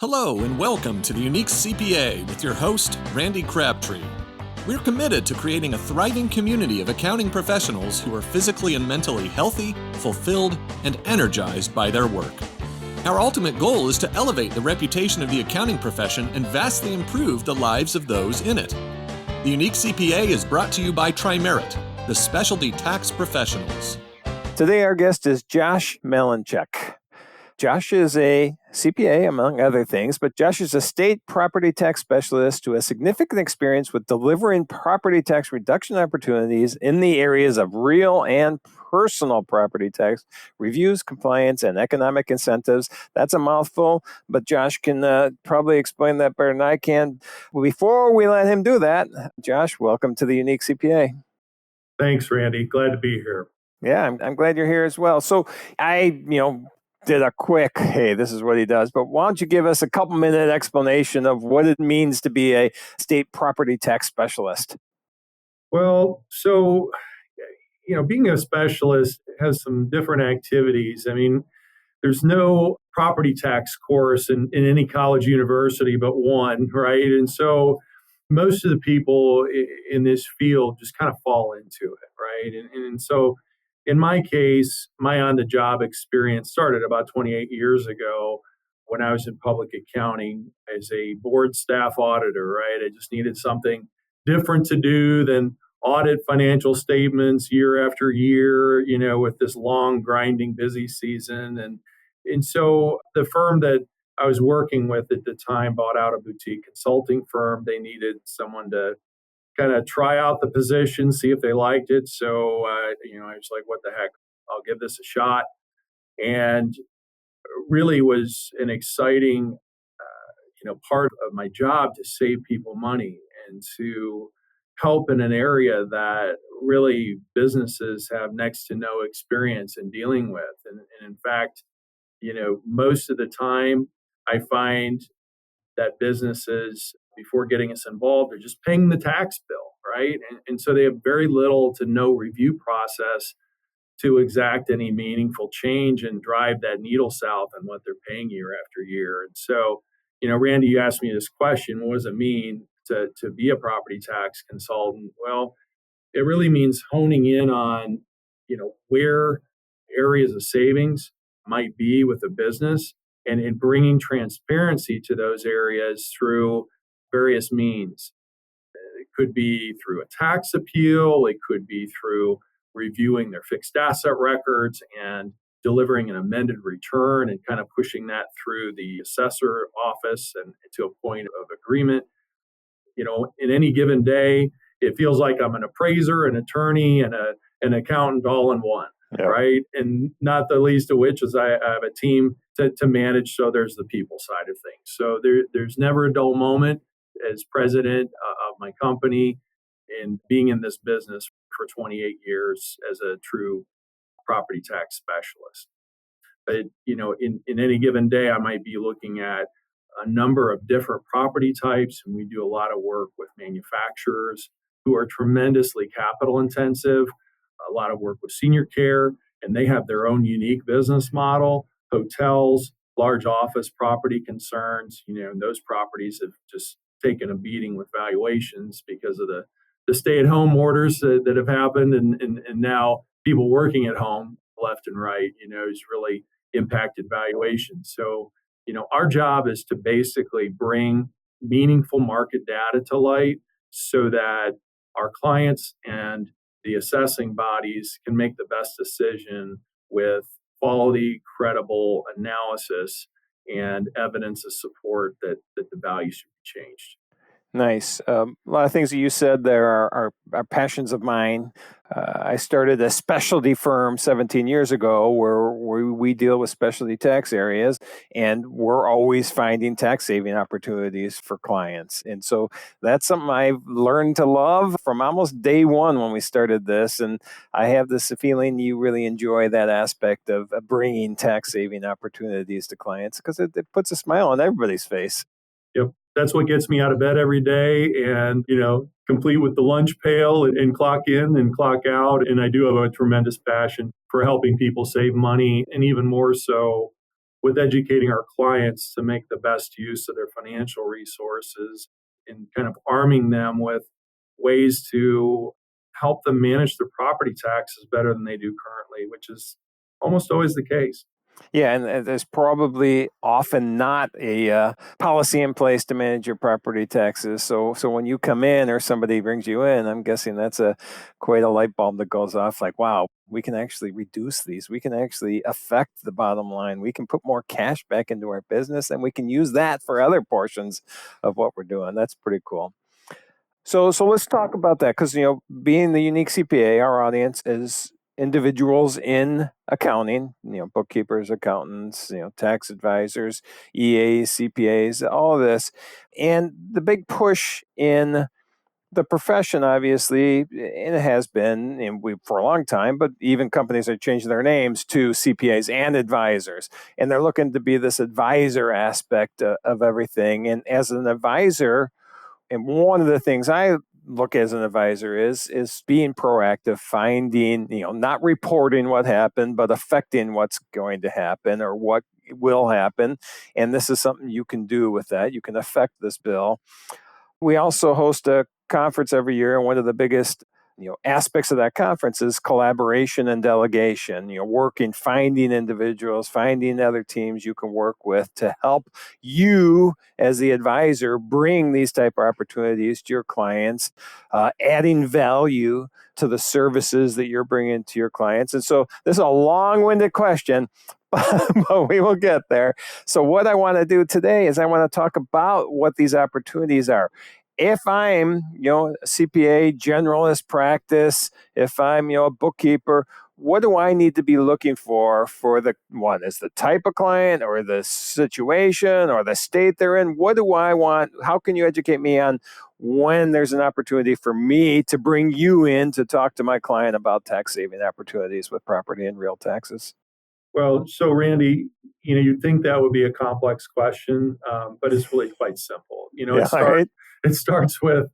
Hello and welcome to the Unique CPA with your host, Randy Crabtree. We're committed to creating a thriving community of accounting professionals who are physically and mentally healthy, fulfilled, and energized by their work. Our ultimate goal is to elevate the reputation of the accounting profession and vastly improve the lives of those in it. The Unique CPA is brought to you by Tri-Merit, the specialty tax professionals. Today our guest is Josh Malancuk. Josh is a CPA, among other things, but Josh is a state property tax specialist who has significant experience with delivering property tax reduction opportunities in the areas of real and personal property tax reviews, compliance, and economic incentives. That's a mouthful, but Josh can probably explain that better than I can. Before we let him do that, Josh, welcome to the Unique CPA. Thanks, Randy. Glad to be here. Yeah, I'm glad you're here as well. So I did a quick, hey, this is what he does, but why don't you give us a couple-minute explanation of what it means to be a state property tax specialist? Well, so, being a specialist has some different activities. I mean, there's no property tax course in any college university but one, right? And so most of the people in this field just kind of fall into it, right? And so in my case, my on-the-job experience started about 28 years ago when I was in public accounting as a board staff auditor, right? I just needed something different to do than audit financial statements year after year, with this long, grinding, busy season. And so the firm that I was working with at the time bought out a boutique consulting firm. They needed someone to kind of try out the position, see if they liked it. So, I was like, what the heck, I'll give this a shot. And really was an exciting, part of my job to save people money and to help in an area that really businesses have next to no experience in dealing with. And in fact, most of the time I find that businesses, before getting us involved, are just paying the tax bill, right? And so they have very little to no review process to exact any meaningful change and drive that needle south on what they're paying year after year. And so, Randy, you asked me this question, what does it mean to be a property tax consultant? Well, it really means honing in on, where areas of savings might be with a business and in bringing transparency to those areas through various means. It could be through a tax appeal. It could be through reviewing their fixed asset records and delivering an amended return and kind of pushing that through the assessor office and to a point of agreement. In any given day, it feels like I'm an appraiser, an attorney, and an accountant all in one. Yeah. Right. And not the least of which is I have a team to manage. So there's the people side of things. So there's never a dull moment as president of my company and being in this business for 28 years as a true property tax specialist. But, in any given day, I might be looking at a number of different property types. And we do a lot of work with manufacturers who are tremendously capital intensive. A lot of work with senior care, and they have their own unique business model, hotels, large office property concerns, and those properties have just taken a beating with valuations because of the stay-at-home orders that have happened, and now people working at home left and right, has really impacted valuations. So, our job is to basically bring meaningful market data to light so that our clients and the assessing bodies can make the best decision with quality, credible analysis and evidence of support that the value should be changed. Nice. A lot of things that you said there are passions of mine. I started a specialty firm 17 years ago where we deal with specialty tax areas, and we're always finding tax saving opportunities for clients. And so that's something I've learned to love from almost day one when we started this. And I have this feeling you really enjoy that aspect of bringing tax saving opportunities to clients because it puts a smile on everybody's face. Yep. That's what gets me out of bed every day and, complete with the lunch pail and clock in and clock out. And I do have a tremendous passion for helping people save money and even more so with educating our clients to make the best use of their financial resources and kind of arming them with ways to help them manage their property taxes better than they do currently, which is almost always the case. Yeah, and there's probably often not a policy in place to manage your property taxes. So when you come in or somebody brings you in, I'm guessing that's quite a light bulb that goes off. Like, wow, we can actually reduce these. We can actually affect the bottom line. We can put more cash back into our business, and we can use that for other portions of what we're doing. That's pretty cool. So let's talk about that because being the unique CPA, our audience is individuals in accounting, bookkeepers, accountants, tax advisors, EAs, CPAs, all of this, and the big push in the profession, obviously, and it has been for a long time, but even companies are changing their names to CPAs and advisors, and they're looking to be this advisor aspect of everything. And as an advisor, and one of the things I look as an advisor is being proactive, finding, not reporting what happened, but affecting what's going to happen or what will happen. And this is something you can do with that. You can affect this bill. We also host a conference every year, and one of the biggest aspects of that conference is collaboration and delegation. Finding individuals, finding other teams you can work with to help you as the advisor bring these type of opportunities to your clients, adding value to the services that you're bringing to your clients. And so this is a long-winded question, but we will get there. So what I want to do today is I want to talk about what these opportunities are. If I'm, a CPA generalist practice, if I'm, a bookkeeper, what do I need to be looking for the one? Is the type of client or the situation or the state they're in? What do I want? How can you educate me on when there's an opportunity for me to bring you in to talk to my client about tax saving opportunities with property and real taxes? Well, so Randy, you'd think that would be a complex question, but it's really quite simple. Right? It starts with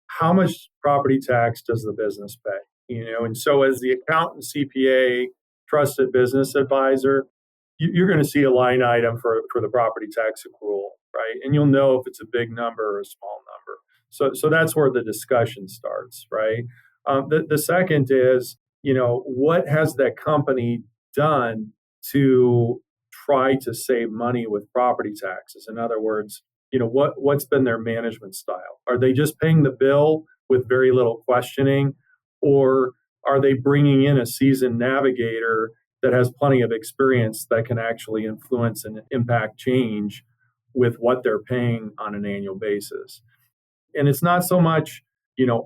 how much property tax does the business pay? And so as the accountant, CPA, trusted business advisor, you're going to see a line item for the property tax accrual, right? And you'll know if it's a big number or a small number. So that's where the discussion starts, right? The second is, what has that company done to try to save money with property taxes? In other words, what's been their management style? Are they just paying the bill with very little questioning, or are they bringing in a seasoned navigator that has plenty of experience that can actually influence and impact change with what they're paying on an annual basis? And it's not so much,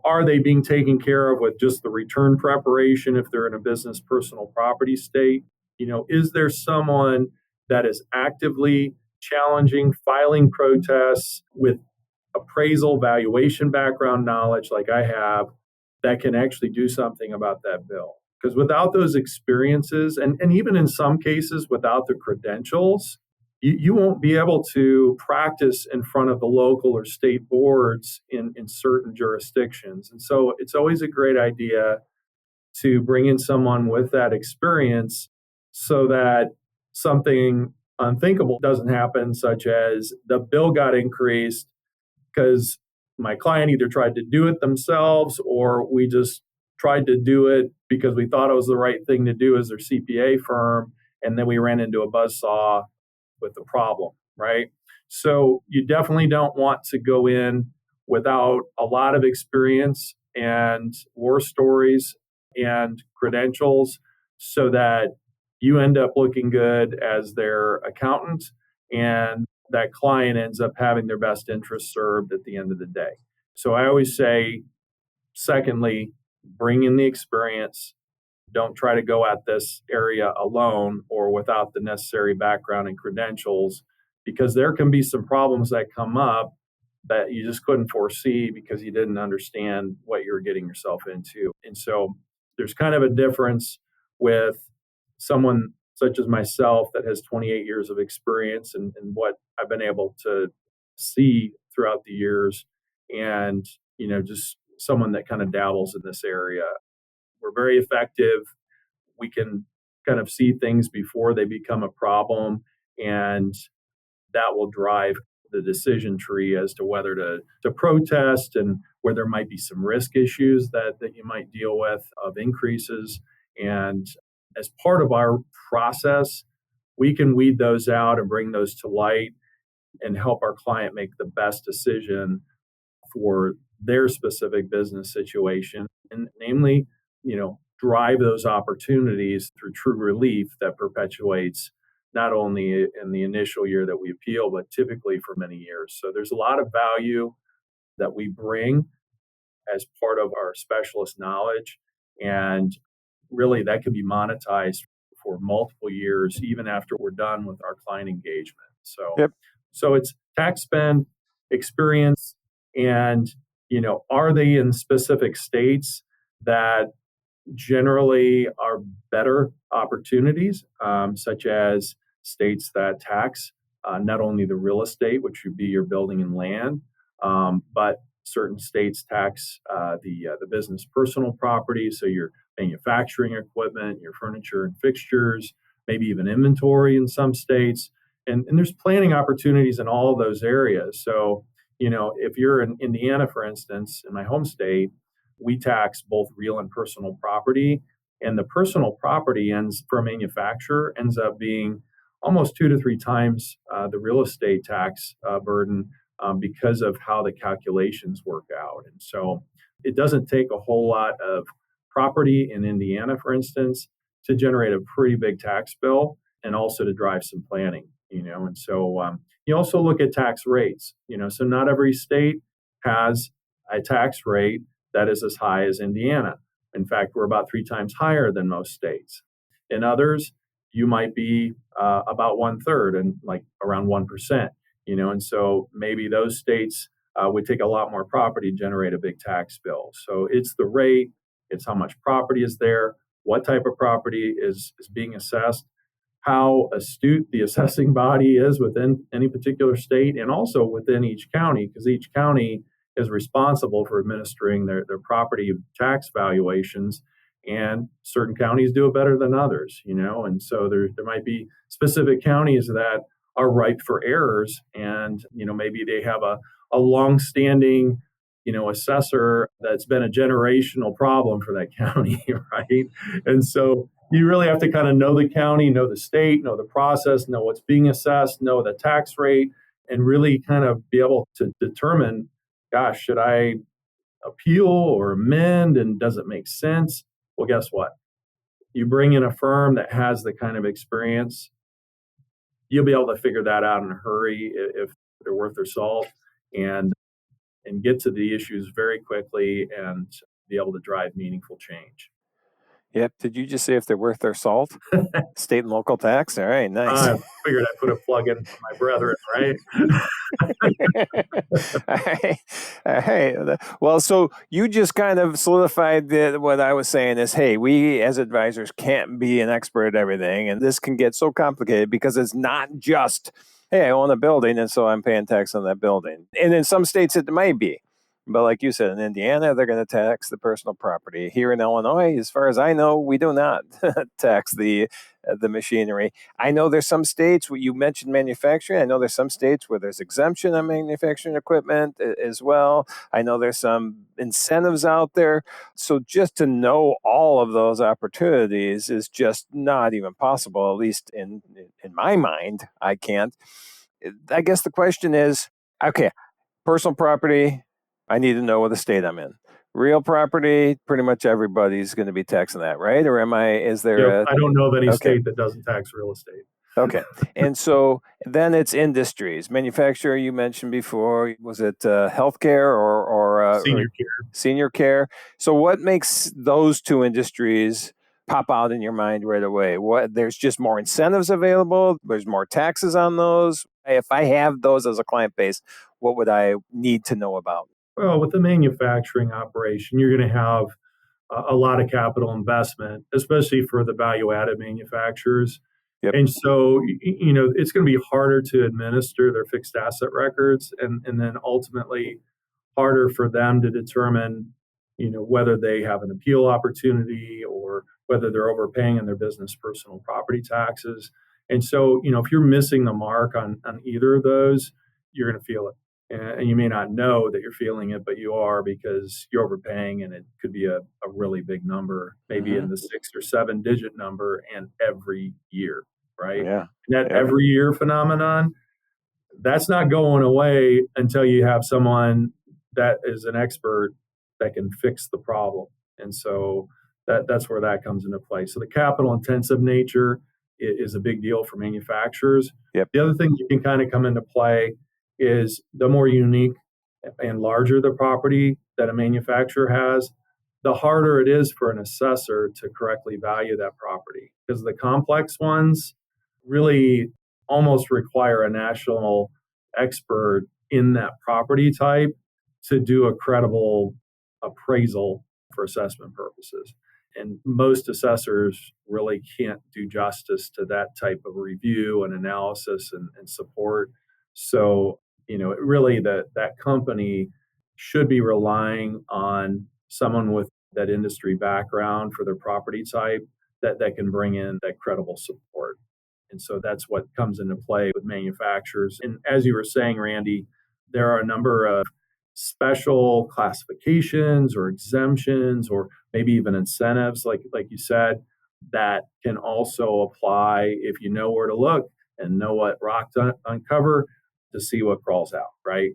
are they being taken care of with just the return preparation if they're in a business personal property state? Is there someone that is actively challenging, filing protests with appraisal, valuation background knowledge like I have that can actually do something about that bill? Because without those experiences, and even in some cases without the credentials, you won't be able to practice in front of the local or state boards in certain jurisdictions. And so it's always a great idea to bring in someone with that experience so that something unthinkable doesn't happen, such as the bill got increased because my client either tried to do it themselves or we just tried to do it because we thought it was the right thing to do as their CPA firm, and then we ran into a buzzsaw with the problem, right? So you definitely don't want to go in without a lot of experience and war stories and credentials so that you end up looking good as their accountant and that client ends up having their best interest served at the end of the day. So I always say, secondly, bring in the experience. Don't try to go at this area alone or without the necessary background and credentials, because there can be some problems that come up that you just couldn't foresee because you didn't understand what you're getting yourself into. And so there's kind of a difference with someone such as myself that has 28 years of experience and what I've been able to see throughout the years, and just someone that kind of dabbles in this area. We're very effective. We can kind of see things before they become a problem, And that will drive the decision tree as to whether to protest and where there might be some risk issues that you might deal with of increases. And as part of our process, we can weed those out and bring those to light and help our client make the best decision for their specific business situation, and namely, drive those opportunities through true relief that perpetuates not only in the initial year that we appeal, but typically for many years. So there's a lot of value that we bring as part of our specialist knowledge, and really that can be monetized for multiple years, even after we're done with our client engagement. So, Yep. so it's tax spend, experience, and are they in specific states that generally are better opportunities, such as states that tax not only the real estate, which would be your building and land, but certain states tax the business personal property, so your manufacturing equipment, your furniture and fixtures, maybe even inventory in some states. And there's planning opportunities in all of those areas. So, if you're in Indiana, for instance, in my home state, we tax both real and personal property. And the personal property for a manufacturer ends up being almost 2 to 3 times the real estate tax burden because of how the calculations work out. And so it doesn't take a whole lot of property in Indiana, for instance, to generate a pretty big tax bill and also to drive some planning, And so you also look at tax rates, so not every state has a tax rate that is as high as Indiana. In fact, we're about 3 times higher than most states. In others, you might be about 1/3 and like around 1%, and so maybe those states would take a lot more property to generate a big tax bill. So it's the rate, it's how much property is there, what type of property is being assessed, how astute the assessing body is within any particular state, and also within each county, because each county is responsible for administering their property tax valuations. And certain counties do it better than others, and so there might be specific counties that are ripe for errors. And, maybe they have a long-standing, assessor that's been a generational problem for that county, right? And so you really have to kind of know the county, know the state, know the process, know what's being assessed, know the tax rate, and really kind of be able to determine, gosh, should I appeal or amend, and does it make sense? Well, guess what? You bring in a firm that has the kind of experience, you'll be able to figure that out in a hurry if they're worth their salt, and get to the issues very quickly and be able to drive meaningful change. Yep. Did you just say if they're worth their salt? State and local tax? All right, nice. I figured I'd put a plug in for my brethren, right? All right. Well, so you just kind of solidified what I was saying is, hey, we as advisors can't be an expert at everything. And this can get so complicated because it's not just, hey, I own a building and so I'm paying tax on that building. And in some states it might be. But like you said, in Indiana, they're going to tax the personal property. Here in Illinois, as far as I know, we do not tax the machinery. I know there's some states where you mentioned manufacturing. I know there's some states where there's exemption on manufacturing equipment as well. I know there's some incentives out there. So just to know all of those opportunities is just not even possible, at least in my mind. I can't. I guess the question is, okay, personal property, I need to know what the state I'm in. Real property, pretty much everybody's going to be taxing that, right? Or is there I don't know of any state that doesn't tax real estate. Okay. And so then it's industries. Manufacturer, you mentioned before, was it healthcare or senior care? Senior care. So what makes those two industries pop out in your mind right away? There's just more incentives available. There's more taxes on those. If I have those as a client base, what would I need to know about? Well, with the manufacturing operation, you're going to have a lot of capital investment, especially for the value-added manufacturers. Yep. And so, it's going to be harder to administer their fixed asset records, and then ultimately harder for them to determine, whether they have an appeal opportunity or whether they're overpaying in their business personal property taxes. And so, if you're missing the mark on either of those, you're going to feel it. And you may not know that you're feeling it, but you are, because you're overpaying, and it could be a really big number, maybe in the 6 or 7 digit number, and every year, right? Yeah. And that Yep. every year phenomenon, that's not going away until you have someone that is an expert that can fix the problem. And so that's where that comes into play. So the capital intensive nature is a big deal for manufacturers. Yep. The other thing you can kind of come into play is the more unique and larger the property that a manufacturer has, the harder it is for an assessor to correctly value that property, because the complex ones really almost require a national expert in that property type to do a credible appraisal for assessment purposes. And most assessors really can't do justice to that type of review and analysis and support. So, really that company should be relying on someone with that industry background for their property type that can bring in that credible support. And so that's what comes into play with manufacturers. And as you were saying, Randy, there are a number of special classifications or exemptions, or maybe even incentives, like you said, that can also apply if you know where to look and know what rock to uncover to see what crawls out, right?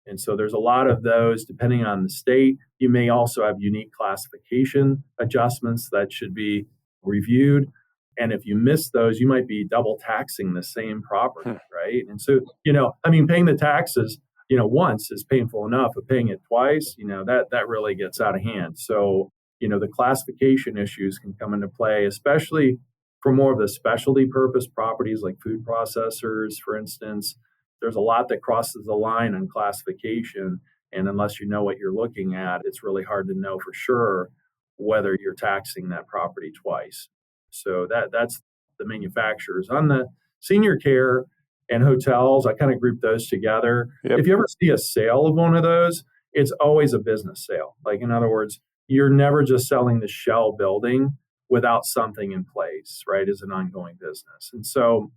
And so there's a lot of those depending on the state. You may also have unique classification adjustments that should be reviewed. And if you miss those, you might be double taxing the same property, right? And so, paying the taxes, once is painful enough, but paying it twice, that really gets out of hand. So, the classification issues can come into play, especially for more of the specialty purpose properties like food processors, for instance. There's a lot that crosses the line on classification. And unless you know what you're looking at, it's really hard to know for sure whether you're taxing that property twice. So that's the manufacturers. On the senior care and hotels, I kind of group those together. Yep. If you ever see a sale of one of those, it's always a business sale. Like, in other words, you're never just selling the shell building without something in place, right, as an ongoing business. And so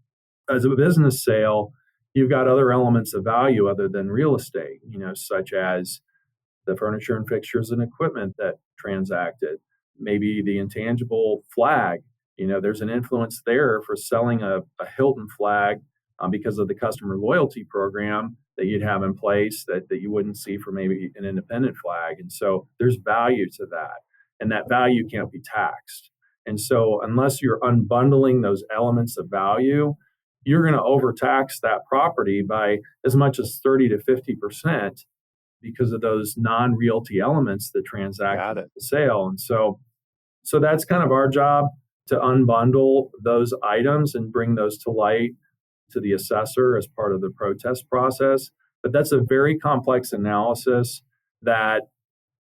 as a business sale, you've got other elements of value other than real estate, such as the furniture and fixtures and equipment that transacted, maybe the intangible flag. There's an influence there for selling a Hilton flag because of the customer loyalty program that you'd have in place that you wouldn't see for maybe an independent flag. And so there's value to that, and that value can't be taxed. And so unless you're unbundling those elements of value, you're going to overtax that property by as much as 30 to 50% because of those non-realty elements that transact the sale. And so that's kind of our job, to unbundle those items and bring those to light to the assessor as part of the protest process. But that's a very complex analysis that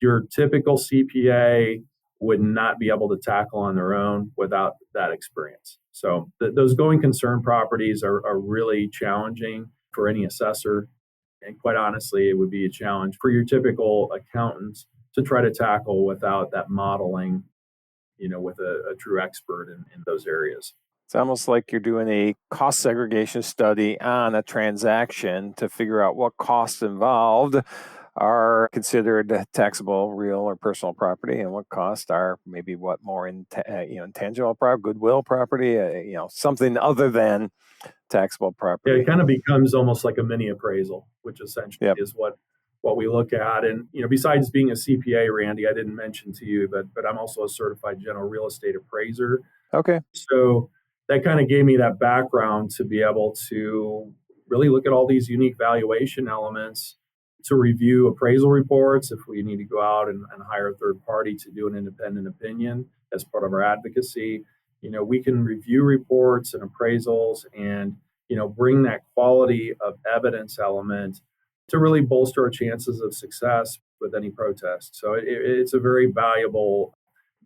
your typical CPA would not be able to tackle on their own without that experience. So those going concern properties are really challenging for any assessor. And quite honestly, it would be a challenge for your typical accountants to try to tackle without that modeling, with a true expert in those areas. It's almost like you're doing a cost segregation study on a transaction to figure out what costs involved are considered taxable real or personal property, and what costs are maybe what more intangible property, goodwill property, something other than taxable property. Yeah, it kind of becomes almost like a mini appraisal, which essentially is what we look at. And besides being a CPA, Randy, I didn't mention to you, but I'm also a certified general real estate appraiser. Okay. So that kind of gave me that background to be able to really look at all these unique valuation elements, to review appraisal reports if we need to go out and hire a third party to do an independent opinion as part of our advocacy. We can review reports and appraisals and, bring that quality of evidence element to really bolster our chances of success with any protest. So it's a very valuable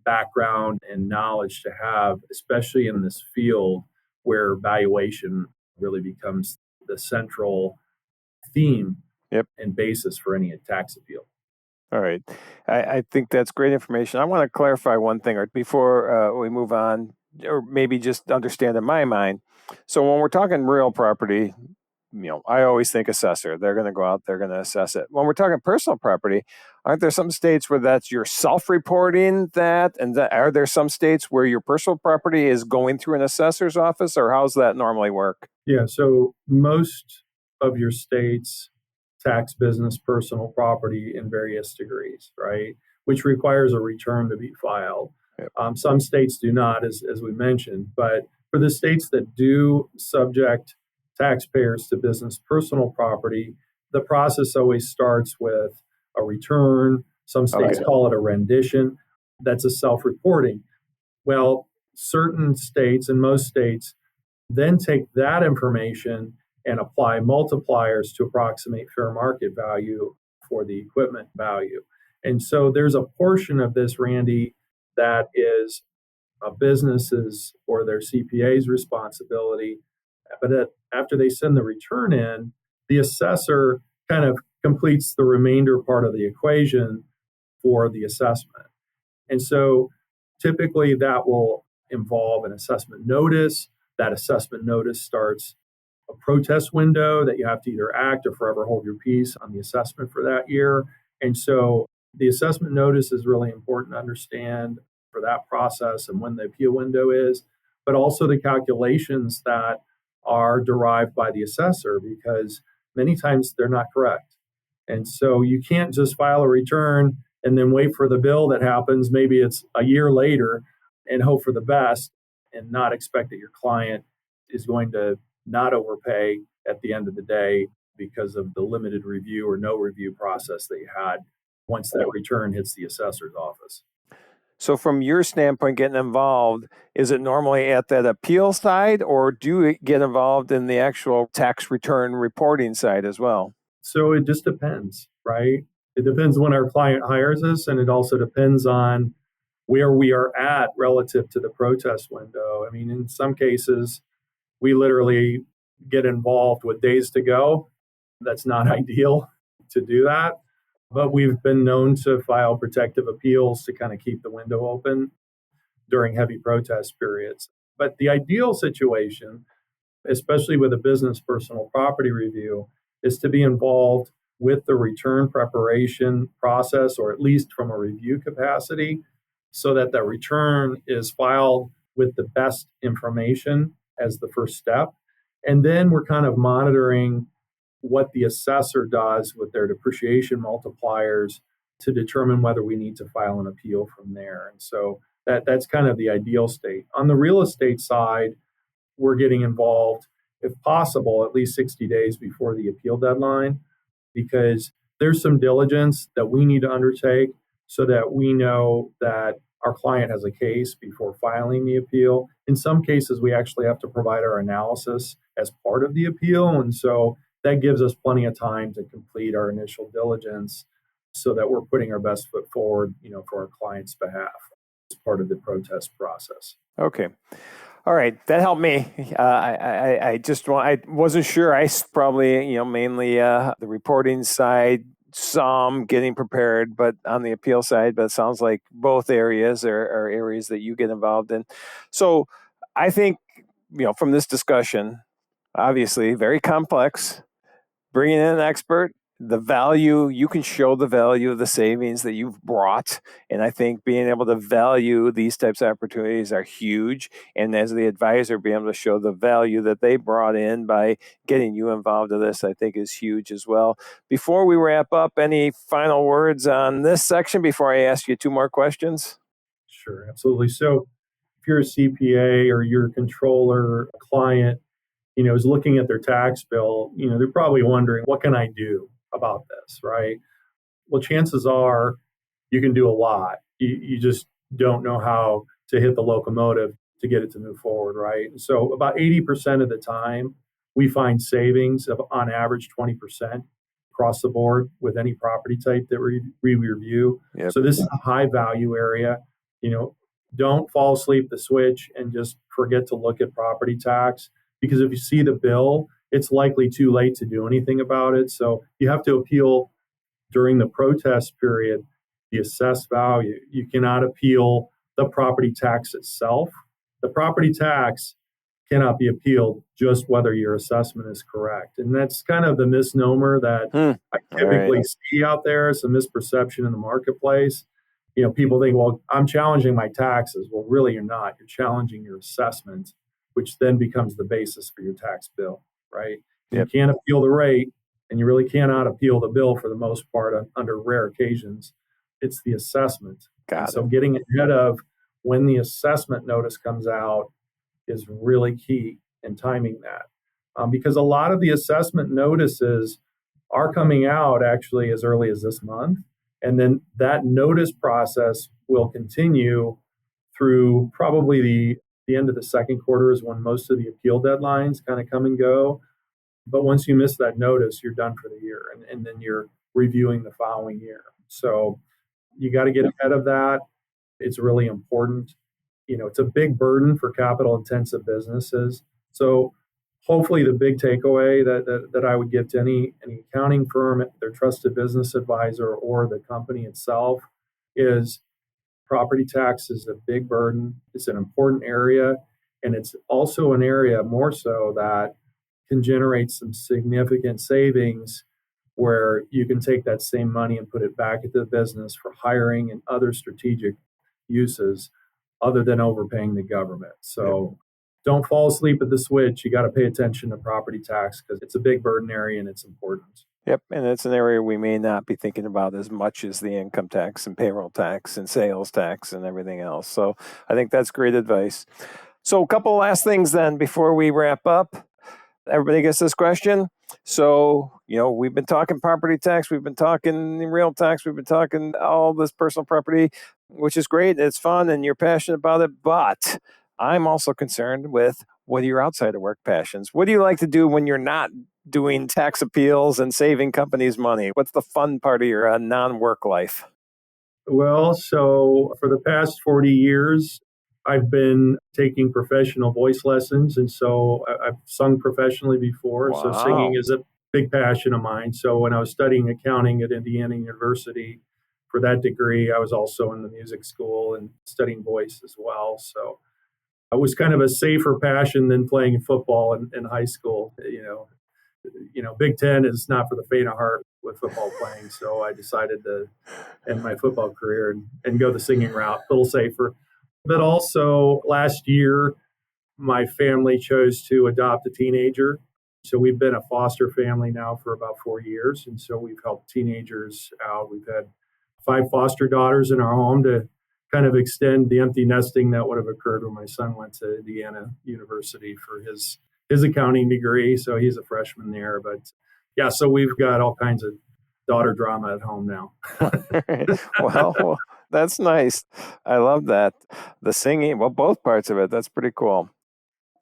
background and knowledge to have, especially in this field where valuation really becomes the central theme and basis for any tax appeal. All right. I think that's great information. I want to clarify one thing before we move on, or maybe just understand in my mind. So when we're talking real property, I always think assessor. They're going to go out, they're going to assess it. When we're talking personal property, aren't there some states where that's your self-reporting that? And are there some states where your personal property is going through an assessor's office, or how's that normally work? Yeah, so most of your states tax business personal property in various degrees, right? Which requires a return to be filed. Yep. Some states do not, as we mentioned, but for the states that do subject taxpayers to business personal property, the process always starts with a return. Some states call it a rendition. That's a self reporting. Well, certain states and most states then take that information and apply multipliers to approximate fair market value for the equipment value. And so there's a portion of this, Randy, that is a business's or their CPA's responsibility. But after they send the return in, the assessor kind of completes the remainder part of the equation for the assessment. And so typically that will involve an assessment notice. That assessment notice starts a protest window that you have to either act or forever hold your peace on the assessment for that year. And so the assessment notice is really important to understand for that process and when the appeal window is, but also the calculations that are derived by the assessor, because many times they're not correct. And so you can't just file a return and then wait for the bill that happens. Maybe it's a year later and hope for the best and not expect that your client is going to not overpay at the end of the day because of the limited review or no review process that you had once that return hits the assessor's office. So from your standpoint, getting involved, is it normally at that appeal side, or do you get involved in the actual tax return reporting side as well? So it just depends, right? It depends when our client hires us, and it also depends on where we are at relative to the protest window. I mean, in some cases, we literally get involved with days to go. That's not ideal to do that. But we've been known to file protective appeals to kind of keep the window open during heavy protest periods. But the ideal situation, especially with a business personal property review, is to be involved with the return preparation process, or at least from a review capacity, so that the return is filed with the best information as the first step. And then we're kind of monitoring what the assessor does with their depreciation multipliers to determine whether we need to file an appeal from there. And so that's kind of the ideal state. On the real estate side, we're getting involved, if possible, at least 60 days before the appeal deadline, because there's some diligence that we need to undertake so that we know that our client has a case before filing the appeal. In some cases, we actually have to provide our analysis as part of the appeal. And so that gives us plenty of time to complete our initial diligence so that we're putting our best foot forward, for our client's behalf as part of the protest process. Okay. All right, that helped me. I wasn't sure. I probably, mainly the reporting side, some getting prepared, but on the appeal side. But it sounds like both areas are areas that you get involved in. So I think, from this discussion, obviously very complex, bringing in an expert, the value, you can show the value of the savings that you've brought. And I think being able to value these types of opportunities are huge. And as the advisor, being able to show the value that they brought in by getting you involved in this, I think is huge as well. Before we wrap up, any final words on this section before I ask you two more questions? Sure, absolutely. So if you're a CPA or you're a controller, a client, is looking at their tax bill, they're probably wondering, what can I do about this, right? Well, chances are you can do a lot. You just don't know how to hit the locomotive to get it to move forward, right? And so about 80% of the time, we find savings of on average 20% across the board with any property type that we review. Yep. So this is a high value area. Don't fall asleep the switch and just forget to look at property tax, because if you see the bill, it's likely too late to do anything about it. So you have to appeal during the protest period, the assessed value. You cannot appeal the property tax itself. The property tax cannot be appealed, just whether your assessment is correct. And that's kind of the misnomer that I typically see out there. It's a misperception in the marketplace. People think, well, I'm challenging my taxes. Well, really, you're not. You're challenging your assessment, which then becomes the basis for your tax bill, right? Yep. You can't appeal the rate, and you really cannot appeal the bill for the most part under rare occasions. It's the assessment. So getting ahead of when the assessment notice comes out is really key in timing that. Because a lot of the assessment notices are coming out actually as early as this month. And then that notice process will continue through probably the end of the second quarter is when most of the appeal deadlines kind of come and go. But once you miss that notice, you're done for the year. And then you're reviewing the following year. So you got to get ahead of that. It's really important. It's a big burden for capital intensive businesses. So hopefully the big takeaway that I would give to any accounting firm, their trusted business advisor, or the company itself is property tax is a big burden. It's an important area. And it's also an area more so that can generate some significant savings where you can take that same money and put it back into the business for hiring and other strategic uses other than overpaying the government. So don't fall asleep at the switch. You got to pay attention to property tax because it's a big burden area and it's important. Yep, and it's an area we may not be thinking about as much as the income tax and payroll tax and sales tax and everything else. So I think that's great advice. So a couple last things then before we wrap up. Everybody gets this question. So, we've been talking property tax, we've been talking real tax, we've been talking all this personal property, which is great. It's fun and you're passionate about it. But I'm also concerned with what are your outside of work passions? What do you like to do when you're not doing tax appeals and saving companies money? What's the fun part of your non-work life? Well, so for the past 40 years, I've been taking professional voice lessons. And so I've sung professionally before. Wow. So singing is a big passion of mine. So when I was studying accounting at Indiana University for that degree, I was also in the music school and studying voice as well. So it was kind of a safer passion than playing football in high school. Big Ten is not for the faint of heart with football playing. So I decided to end my football career and go the singing route, a little safer. But also last year, my family chose to adopt a teenager. So we've been a foster family now for about 4 years. And so we've helped teenagers out. We've had 5 foster daughters in our home to kind of extend the empty nesting that would have occurred when my son went to Indiana University for his accounting degree. So he's a freshman there. But yeah, so we've got all kinds of daughter drama at home now. Well, that's nice. I love that. The singing, both parts of it. That's pretty cool.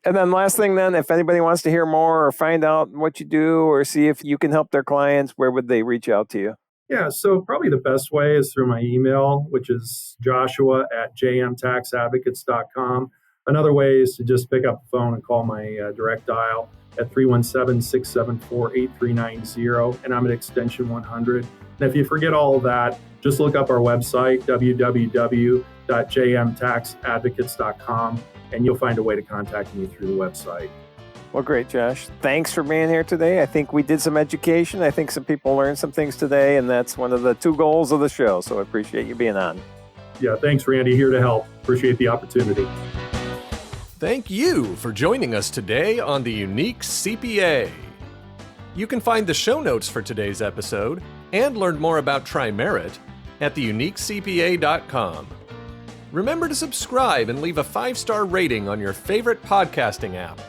And then last thing then, if anybody wants to hear more or find out what you do or see if you can help their clients, where would they reach out to you? Yeah, so probably the best way is through my email, which is joshua@jmtaxadvocates.com. Another way is to just pick up the phone and call my direct dial at 317-674-8390, and I'm at extension 100. And if you forget all of that, just look up our website, www.jmtaxadvocates.com, and you'll find a way to contact me through the website. Well, great, Josh. Thanks for being here today. I think we did some education. I think some people learned some things today, and that's one of the 2 goals of the show. So I appreciate you being on. Yeah, thanks, Randy. Here to help. Appreciate the opportunity. Thank you for joining us today on the Unique CPA. You can find the show notes for today's episode and learn more about Tri-Merit at theuniquecpa.com. Remember to subscribe and leave a 5-star rating on your favorite podcasting app.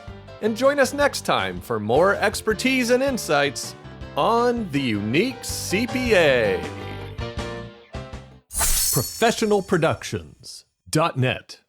And join us next time for more expertise and insights on the Unique CPA. ProfessionalProductions.net